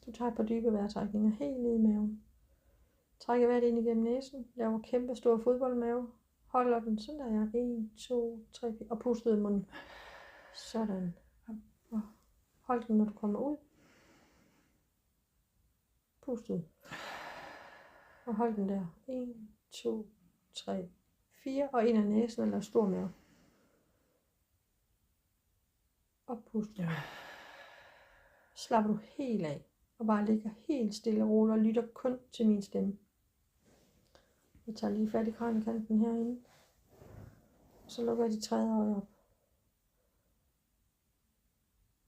Du tager et par dybe vejrtrækninger helt ned i maven. Trækker vejret ind igennem næsen. Laver kæmpe stor fodboldmave. Holder den sådan der. 1, 2, 3, 4. Og pust ud i munden. Sådan. Og hold den, når du kommer ud. Pust ud. Og hold den der. 1, 2, 3, 4. Og ind af næsen eller stor mave. Og pust ud. Slapper du helt af. Og bare ligger helt stille og roligt og lytter kun til min stemme. Jeg tager lige fat i kraniekanten herinde. Og så lukker jeg de tredje øje op.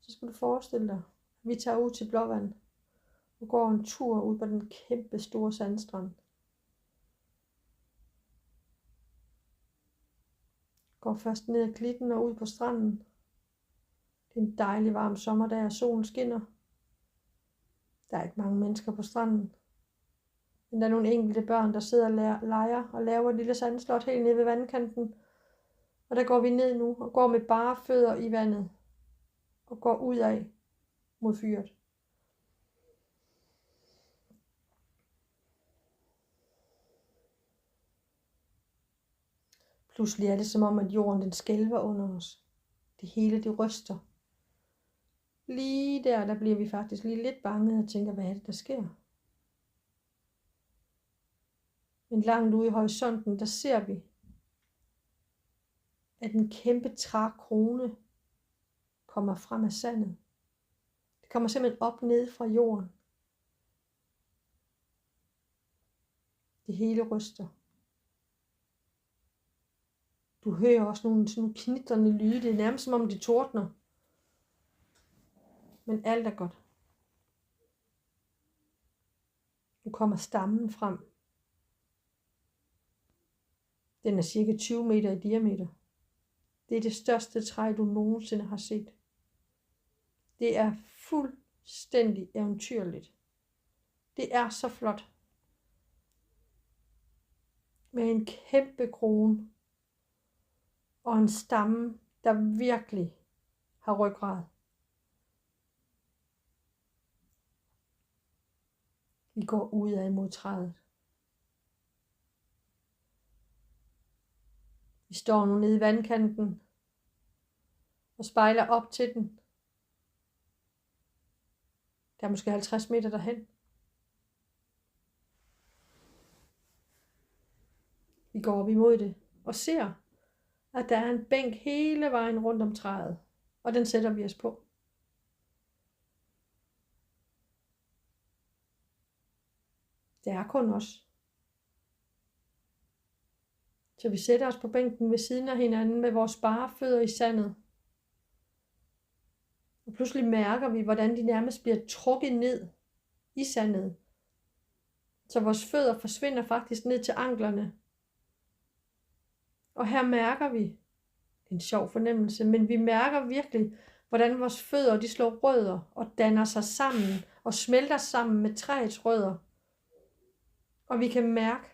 Så skal du forestille dig, at vi tager ud til Blåvand. Og går en tur ud på den kæmpe store sandstrand. Går først ned ad klitten og ud på stranden. Det er en dejlig varm sommerdag, og solen skinner. Der er ikke mange mennesker på stranden. Men der er nogle enkelte børn, der sidder og leger og laver et lille sandslot helt nede ved vandkanten. Og der går vi ned nu og går med bare fødder i vandet. Og går ud af mod fyret. Pludselig er det som om, at jorden den skælver under os. Det hele det ryster. Lige der bliver vi faktisk lige lidt bange og tænker, hvad er det, der sker? Men langt ude i horisonten, der ser vi, at en kæmpe trækrone kommer frem af sandet. Det kommer simpelthen op ned fra jorden. Det hele ryster. Du hører også nogle sådan knitrende lyde. Det er nærmest som om det tordner. Men alt er godt. Nu kommer stammen frem. Den er cirka 20 meter i diameter. Det er det største træ, du nogensinde har set. Det er fuldstændig eventyrligt. Det er så flot. Med en kæmpe krone. Og en stamme, der virkelig har ryggrad. Vi går ud af mod træet. Vi står nu nede i vandkanten og spejler op til den. Der er måske 50 meter derhen. Vi går op imod det og ser, at der er en bænk hele vejen rundt om træet, og den sætter vi os på. Det er kun os. Så vi sætter os på bænken ved siden af hinanden med vores bare fødder i sandet. Og pludselig mærker vi, hvordan de nærmest bliver trukket ned i sandet. Så vores fødder forsvinder faktisk ned til anklerne. Og her mærker vi, det er en sjov fornemmelse, men vi mærker virkelig, hvordan vores fødder de slår rødder og danner sig sammen og smelter sammen med træets rødder. Og vi kan mærke,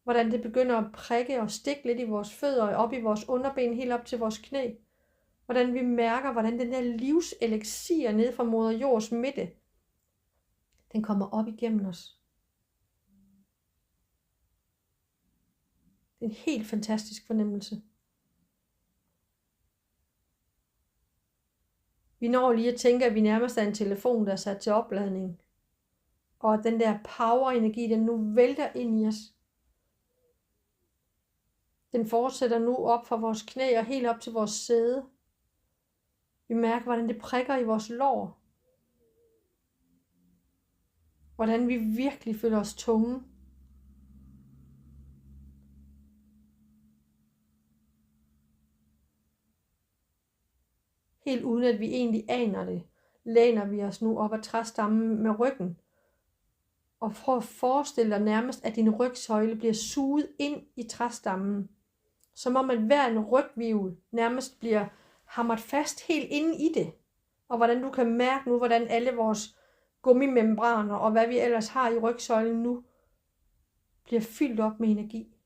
hvordan det begynder at prikke og stikke lidt i vores fødder og op i vores underben, helt op til vores knæ. Hvordan vi mærker, hvordan den der livseliksir nede fra moder jords midte, den kommer op igennem os. Det er en helt fantastisk fornemmelse. Vi når lige at tænke, at vi nærmest er en telefon, der er sat til opladning. Og at den der power-energi, den nu vælter ind i os. Den fortsætter nu op fra vores knæ og helt op til vores sæde. Vi mærker, hvordan det prikker i vores lår. Hvordan vi virkelig føler os tunge. Helt uden at vi egentlig aner det, læner vi os nu op ad træstammen med ryggen. Og prøv at forestille dig nærmest, at din rygsøjle bliver suget ind i træstammen. Som om at hver en rygvivl nærmest bliver hamret fast helt inde i det. Og hvordan du kan mærke nu, hvordan alle vores gummimembraner og hvad vi ellers har i rygsøjlen nu, bliver fyldt op med energi.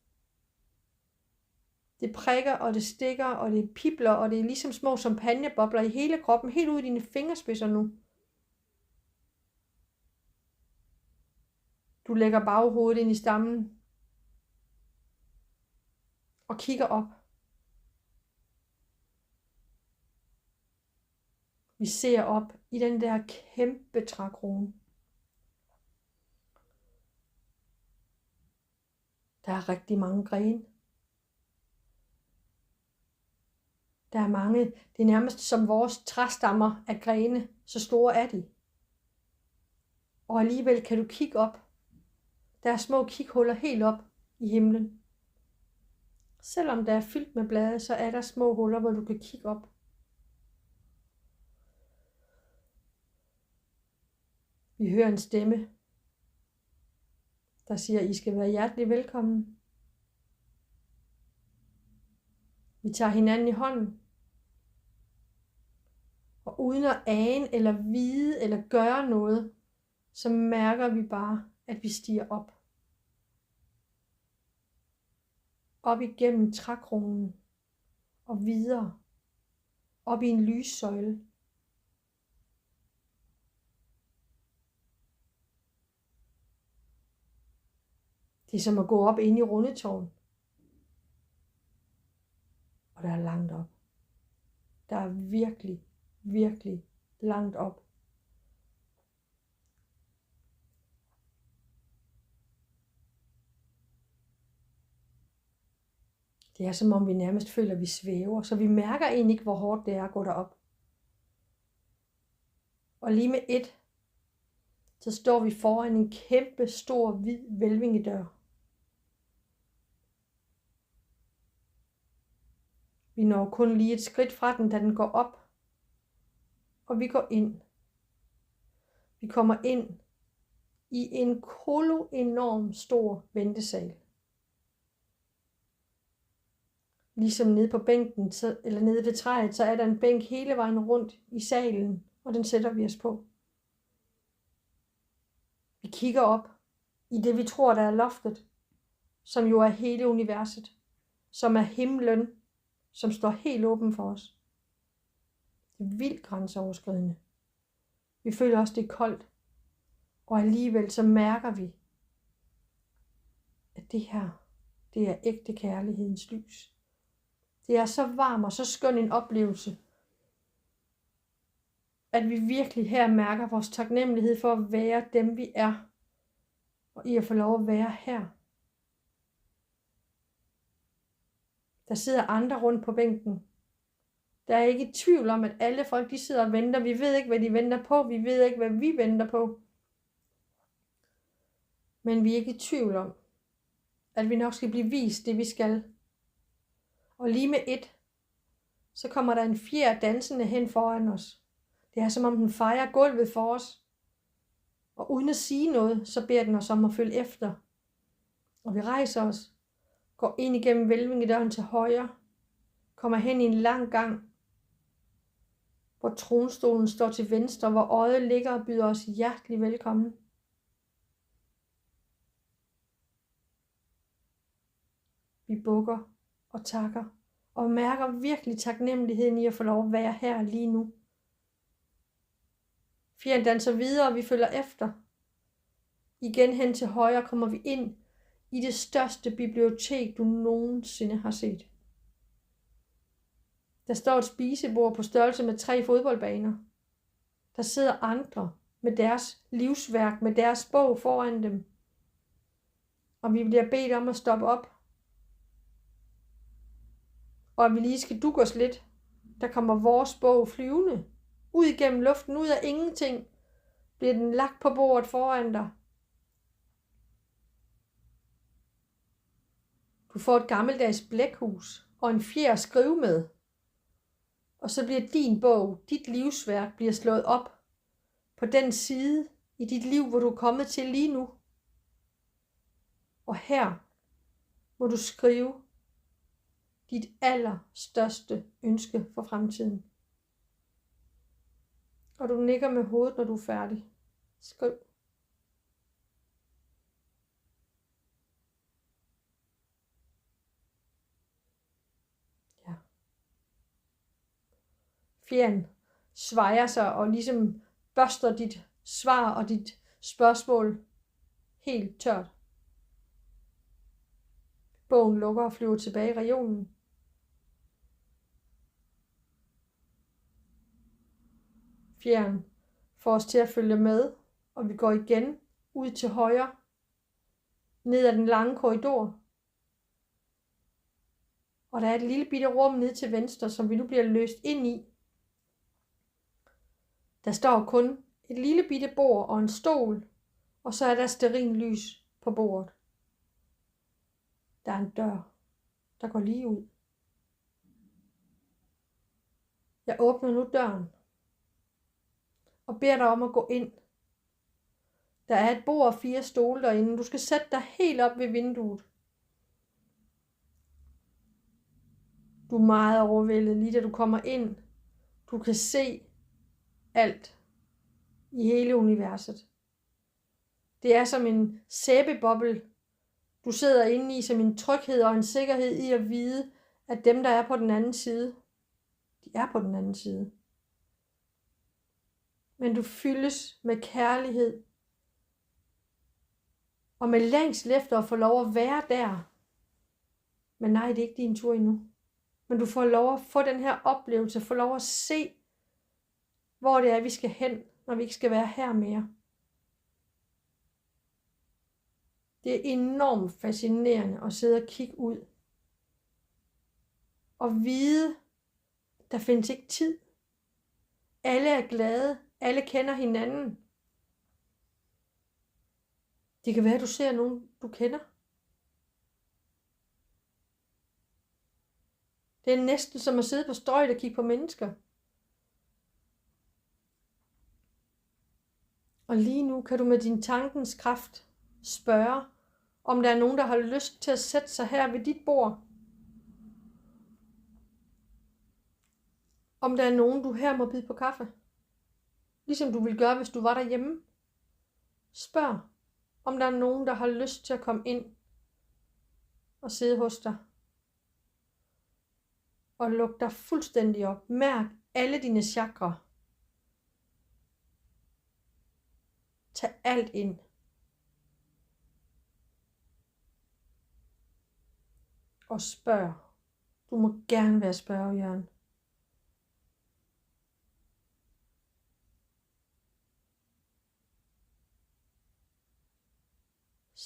Det prikker, og det stikker, og det pibler, og det er ligesom små champagnebobler i hele kroppen, helt ud i dine fingerspidser nu. Du lægger baghovedet ind i stammen og kigger op. Vi ser op i den der kæmpe trækrone. Der er rigtig mange grene. Der er mange, det er nærmest som vores træstammer af grene, så store er de. Og alligevel kan du kigge op. Der er små kighuller helt op i himlen. Selvom der er fyldt med blade, så er der små huller, hvor du kan kigge op. Vi hører en stemme, der siger, I skal være hjertelig velkommen. Vi tager hinanden i hånden. Og uden at ane eller vide eller gøre noget, så mærker vi bare, at vi stiger op. Op igennem trækronen og videre. Op i en lyssøjle. Det er som at gå op ind i Rundetårn. Og der er langt op. Der er virkelig, virkelig langt op. Det er som om vi nærmest føler, at vi svæver, så vi mærker egentlig ikke, hvor hårdt det er at gå derop. Og lige med et, så står vi foran en kæmpe stor hvid hvælvingedør. Vi når kun lige et skridt fra den, da den går op. Og vi går ind. Vi kommer ind i en enorm stor ventesal. Ligesom nede på bænken, eller nede ved træet, så er der en bænk hele vejen rundt i salen, og den sætter vi os på. Vi kigger op i det, vi tror, der er loftet, som jo er hele universet, som er himlen, som står helt åben for os. Det er vildt grænseoverskridende. Vi føler også, det er koldt, og alligevel så mærker vi, at det her, det er ægte kærlighedens lys. Det er så varm og så skøn en oplevelse, at vi virkelig her mærker vores taknemmelighed for at være dem, vi er, og i at få lov at være her. Der sidder andre rundt på bænken. Der er ikke tvivl om, at alle folk, de sidder og venter. Vi ved ikke, hvad de venter på. Vi ved ikke, hvad vi venter på. Men vi er ikke i tvivl om, at vi nok skal blive vist det, vi skal. Og lige med et, så kommer der en fjer dansende hen foran os. Det er som om den fejrer gulvet for os. Og uden at sige noget, så beder den os om at følge efter. Og vi rejser os, går ind igennem hvælvingedøren til højre, kommer hen i en lang gang, hvor tronstolen står til venstre, hvor øjet ligger og byder os hjertelig velkommen. Vi bukker og takker, og mærker virkelig taknemmeligheden i at få lov at være her lige nu. Fjeren danser videre, og vi følger efter. Igen hen til højre kommer vi ind i det største bibliotek, du nogensinde har set. Der står et spisebord på størrelse med 3 fodboldbaner. Der sidder andre med deres livsværk, med deres bog foran dem. Og vi bliver bedt om at stoppe op. Og at vi lige skal dukke os lidt. Der kommer vores bog flyvende. Ud igennem luften, ud af ingenting, bliver den lagt på bordet foran dig. Du får et gammeldags blækhus og en fjer at skrive med. Og så bliver din bog, dit livsværk, bliver slået op på den side i dit liv, hvor du er kommet til lige nu. Og her må du skrive dit allerstørste ønske for fremtiden. Og du nikker med hovedet, når du er færdig. Skriv. Ja. Fjeren svejer sig og ligesom børster dit svar og dit spørgsmål helt tørt. Bogen lukker og flyver tilbage i reolen. Fjeren får os til at følge med, og vi går igen ud til højre, ned ad den lange korridor. Og der er et lille bitte rum ned til venstre, som vi nu bliver løst ind i. Der står kun et lille bitte bord og en stol, og så er der stearinlys på bordet. Der er en dør, der går lige ud. Jeg åbner nu døren og beder dig om at gå ind. Der er et bord og 4 stole derinde. Du skal sætte dig helt op ved vinduet. Du er meget overvældet lige da du kommer ind. Du kan se alt i hele universet. Det er som en sæbeboble. Du sidder inde i som en tryghed og en sikkerhed i at vide, at dem, der er på den anden side, de er på den anden side. Men du fyldes med kærlighed og med længsel efter at få lov at være der. Men nej, det er ikke din tur endnu. Men du får lov at få den her oplevelse, få lov at se, hvor det er, vi skal hen, når vi ikke skal være her mere. Det er enormt fascinerende at sidde og kigge ud. Og vide, der findes ikke tid. Alle er glade. Alle kender hinanden. Det kan være, at du ser nogen, du kender. Det er næsten som at sidde på strøget og kigge på mennesker. Og lige nu kan du med din tankens kraft spørge, om der er nogen, der har lyst til at sætte sig her ved dit bord. Om der er nogen, du her må byde på kaffe. Ligesom du ville gøre, hvis du var derhjemme. Spørg, om der er nogen, der har lyst til at komme ind og sidde hos dig. Og luk dig fuldstændig op. Mærk alle dine chakrer. Tag alt ind. Og spørg. Du må gerne være spørgejørn.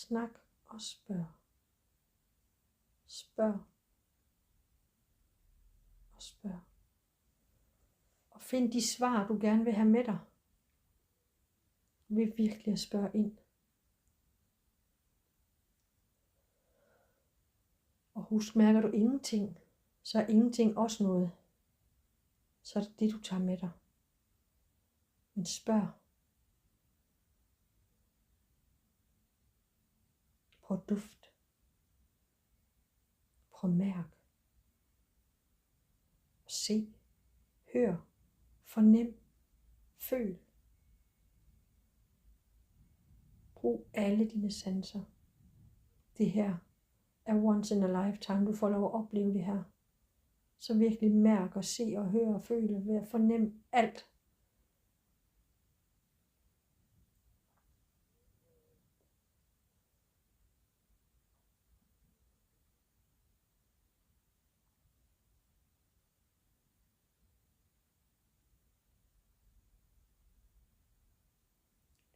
Snak og spørg. Spørg. Og spørg. Og find de svar, du gerne vil have med dig. Ved virkelig at spørge ind. Og husk, mærker du ingenting, så er ingenting også noget. Så er det det, du tager med dig. Men spørg. Prøv at duft. Prøv at mærke. Se. Hør. Fornem. Føl. Brug alle dine sanser. Det her er once in a lifetime. Du får lov at opleve det her. Så virkelig mærk og se og høre og føle ved at fornemme alt.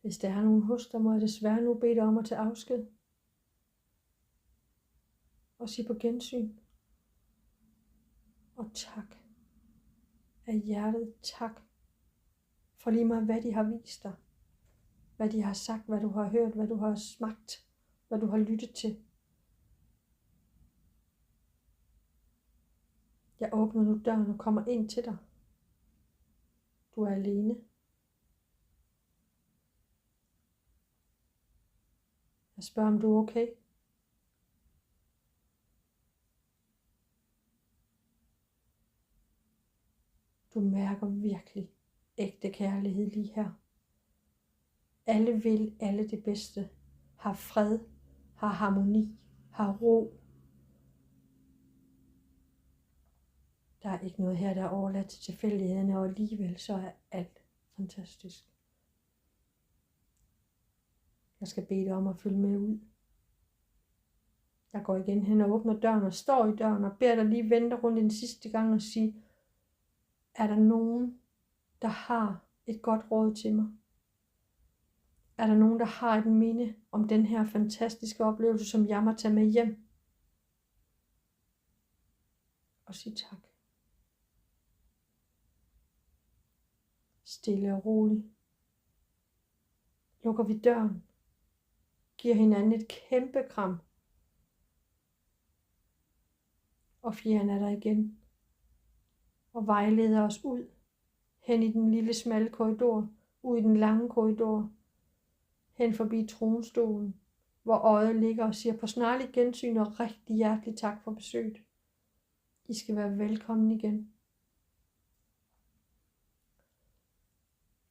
Hvis der er nogen hos dig, må jeg desværre nu bede dig om at tage afsked. Og sige på gensyn. Og tak. Af hjertet tak. For lige meget hvad de har vist dig. Hvad de har sagt, hvad du har hørt, hvad du har smagt, hvad du har lyttet til. Jeg åbner nu døren og kommer ind til dig. Du er alene. Jeg spørger, om du er okay. Du mærker virkelig ægte kærlighed lige her. Alle vil alle det bedste. Har fred, har harmoni, har ro. Der er ikke noget her, der er overladt til tilfældighederne, og alligevel så er alt fantastisk. Jeg skal bede dig om at følge med ud. Jeg går igen hen og åbner døren og står i døren og beder dig lige vente rundt en sidste gang og sige, er der nogen, der har et godt råd til mig? Er der nogen, der har et minde om den her fantastiske oplevelse, som jeg må tage med hjem? Og sige tak. Stille og roligt. Lukker vi døren. Giver hinanden et kæmpe kram. Og fjeren er der igen. Og vejleder os ud. Hen i den lille smalle korridor. Ud i den lange korridor. Hen forbi tronstolen. Hvor øjet ligger og siger på snarlig gensyn og rigtig hjertelig tak for besøget. I skal være velkommen igen.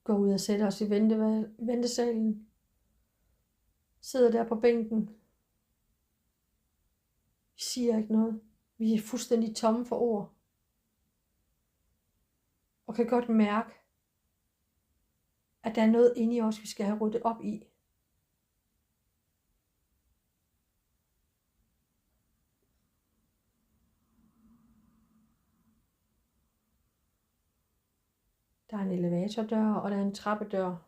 Gå ud og sætter os i ventesalen. Sidder der på bænken. Vi siger ikke noget. Vi er fuldstændig tomme for ord. Og kan godt mærke, at der er noget inde i os, vi skal have ryddet op i. Der er en elevatordør, og der er en trappedør.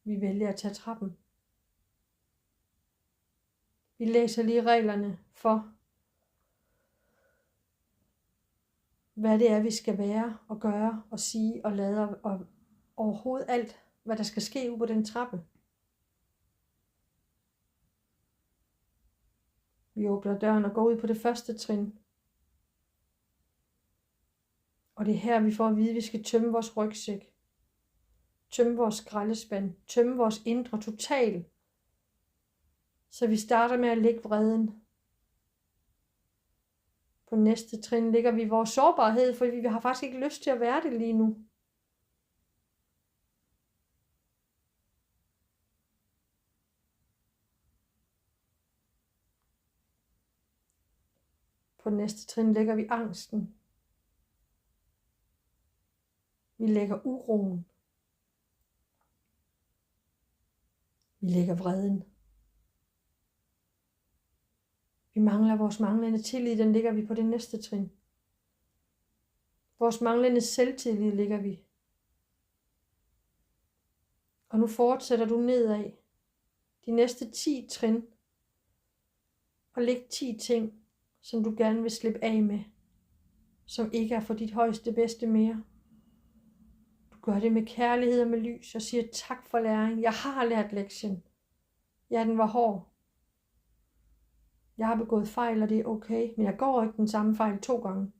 Vi vælger at tage trappen. Vi læser lige reglerne for, hvad det er, vi skal være og gøre og sige og lade og overhovedet alt, hvad der skal ske ude på den trappe. Vi åbner døren og går ud på det første trin. Og det er her, vi får at vide, at vi skal tømme vores rygsæk. Tømme vores skraldespand. Tømme vores indre totalt. Så vi starter med at lægge vreden. På næste trin ligger vi i vores sårbarhed, for vi har faktisk ikke lyst til at være det lige nu. På næste trin lægger vi angsten. Vi lægger uroen. Vi lægger vreden. Vi mangler vores manglende tillid, den ligger vi på det næste trin. Vores manglende selvtillid ligger vi. Og nu fortsætter du nedad de næste 10 trin. Og læg 10 ting, som du gerne vil slippe af med. Som ikke er for dit højeste bedste mere. Du gør det med kærlighed og med lys og siger tak for læring. Jeg har lært lektien. Ja, den var hård. Jeg har begået fejl, og det er okay, men jeg går ikke den samme fejl 2 gange.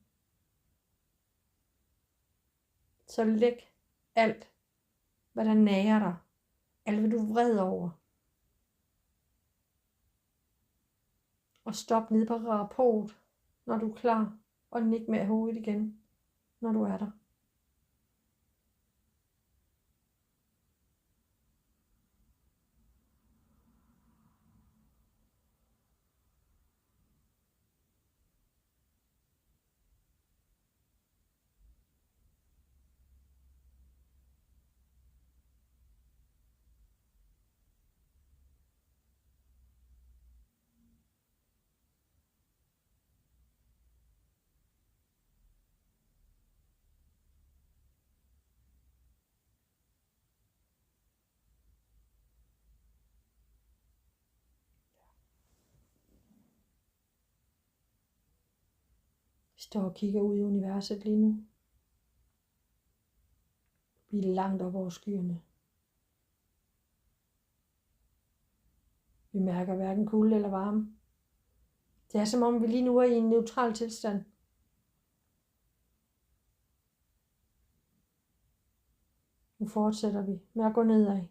Så læg alt, hvad der nager dig. Alt, hvad du er vred over. Og stop ned på rapport, når du er klar, og nik med hovedet igen, når du er der. Vi står og kigger ud i universet lige nu. Vi er langt op over skyerne. Vi mærker hverken kulde eller varme. Det er som om vi lige nu er i en neutral tilstand. Nu fortsætter vi med at gå nedad.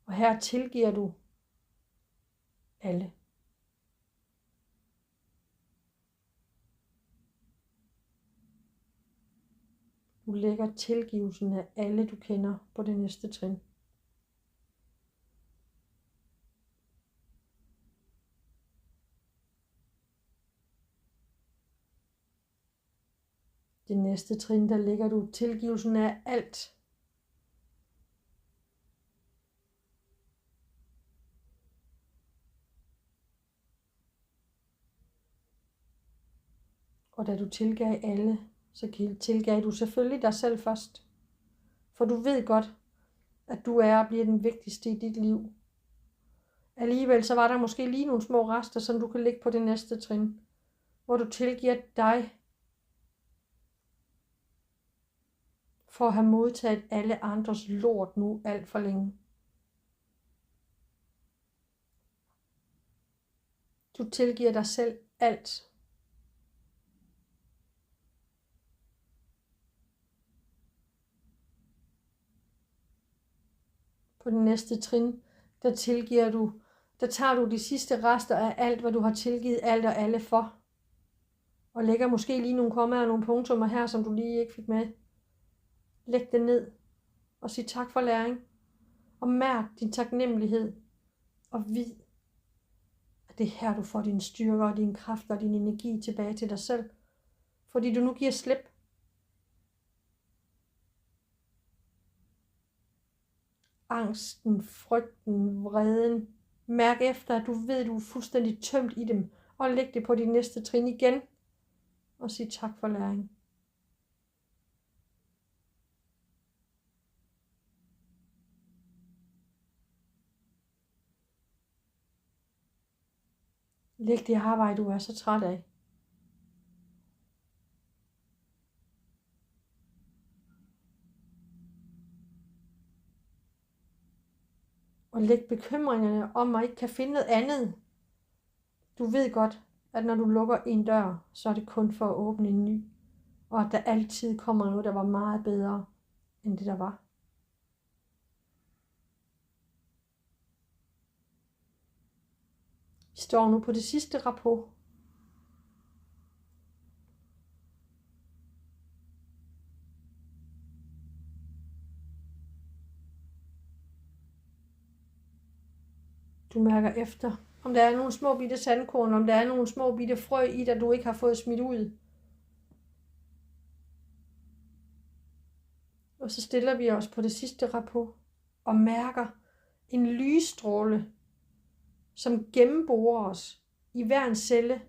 Og her tilgiver du alle. Du lægger tilgivelsen af alle, du kender på det næste trin. Det næste trin, der lægger du tilgivelsen af alt, Og da du tilgav alle, så tilgav du selvfølgelig dig selv først. For du ved godt, at du er og bliver den vigtigste i dit liv. Alligevel så var der måske lige nogle små rester, som du kan lægge på det næste trin, hvor du tilgiver dig for at have modtaget alle andres lort nu alt for længe. Du tilgiver dig selv alt. På den næste trin, der tager du de sidste rester af alt, hvad du har tilgivet alt og alle for. Og lægger måske lige nogle kommaer og nogle punktummer her, som du lige ikke fik med. Læg det ned og sig tak for læring. Og mærk din taknemmelighed. Og vid, at det er her, du får din styrke og din kraft og din energi tilbage til dig selv. Fordi du nu giver slip. Angsten, frygten, vreden. Mærk efter, at du ved, at du er fuldstændig tømt i dem. Og læg det på dit næste trin igen. Og sig tak for læring. Læg det arbejde, du er så træt af. Og læg bekymringerne om, at ikke kan finde noget andet. Du ved godt, at når du lukker en dør, så er det kun for at åbne en ny. Og at der altid kommer noget, der var meget bedre, end det der var. Vi står nu på det sidste rapport. Du mærker efter, om der er nogle små bitte sandkorn, om der er nogle små bitte frø i dig, du ikke har fået smidt ud. Og så stiller vi os på det sidste rapport og mærker en lysstråle, som gennemborer os i hver en celle,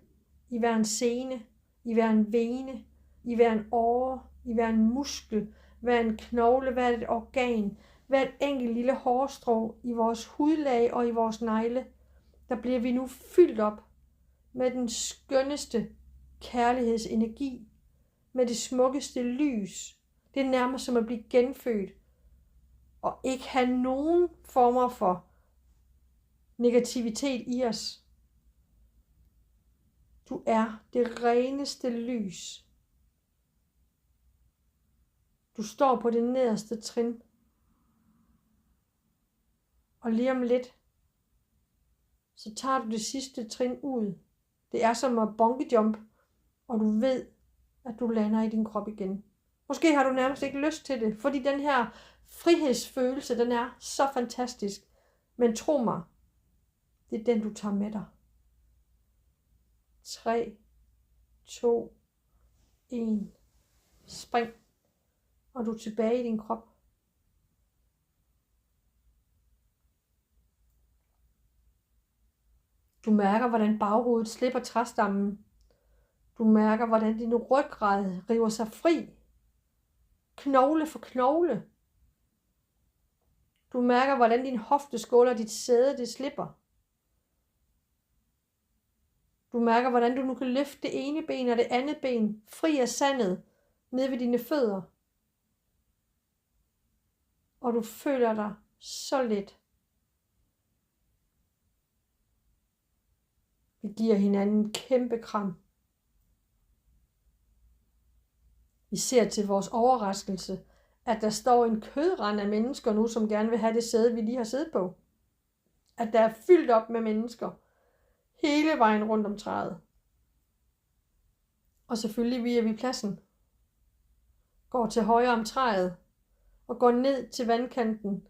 i hver en sene, i hver en vene, i hver en åre, i hver en muskel, hver en knogle, hver et organ, hvert enkelt lille hårstrå i vores hudlag og i vores negle. Der bliver vi nu fyldt op med den skønneste kærlighedsenergi, med det smukkeste lys. Det er nærmest som at blive genfødt og ikke have nogen former for negativitet i os. Du er det reneste lys. Du står på det nederste trin. Og lige om lidt, så tager du det sidste trin ud. Det er som at bungee-jump, og du ved, at du lander i din krop igen. Måske har du nærmest ikke lyst til det, fordi den her frihedsfølelse, den er så fantastisk. Men tro mig, det er den, du tager med dig. 3, 2, 1. Spring. Og du er tilbage i din krop. Du mærker, hvordan baghovedet slipper træstammen. Du mærker, hvordan din ryggrad river sig fri. Knogle for knogle. Du mærker, hvordan din hofteskål og dit sæde, det slipper. Du mærker, hvordan du nu kan løfte det ene ben og det andet ben fri af sandet ned ved dine fødder. Og du føler dig så let. Vi giver hinanden en kæmpe kram. Vi ser til vores overraskelse, at der står en kødrand af mennesker nu, som gerne vil have det sæde, vi lige har siddet på. At der er fyldt op med mennesker hele vejen rundt om træet. Og selvfølgelig viger vi pladsen. Går til højre om træet og går ned til vandkanten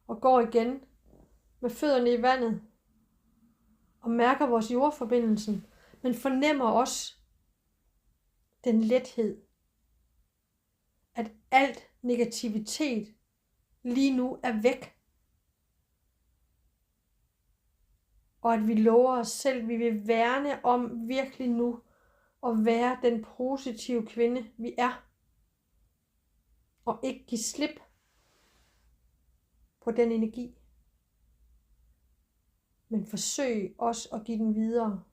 og går igen med fødderne i vandet og mærker vores jordforbindelsen, men fornemmer også den lethed, at alt negativitet lige nu er væk. Og at vi lover os selv, at vi vil værne om virkelig nu og være den positive kvinde, vi er. Og ikke give slip på den energi. Men forsøg også at give den videre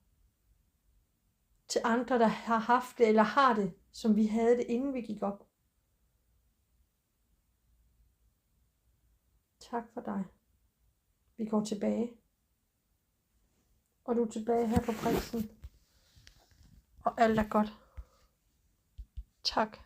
til andre, der har haft det eller har det, som vi havde det, inden vi gik op. Tak for dig. Vi går tilbage. Og du er tilbage her på prinsen. Og alt er godt. Tak.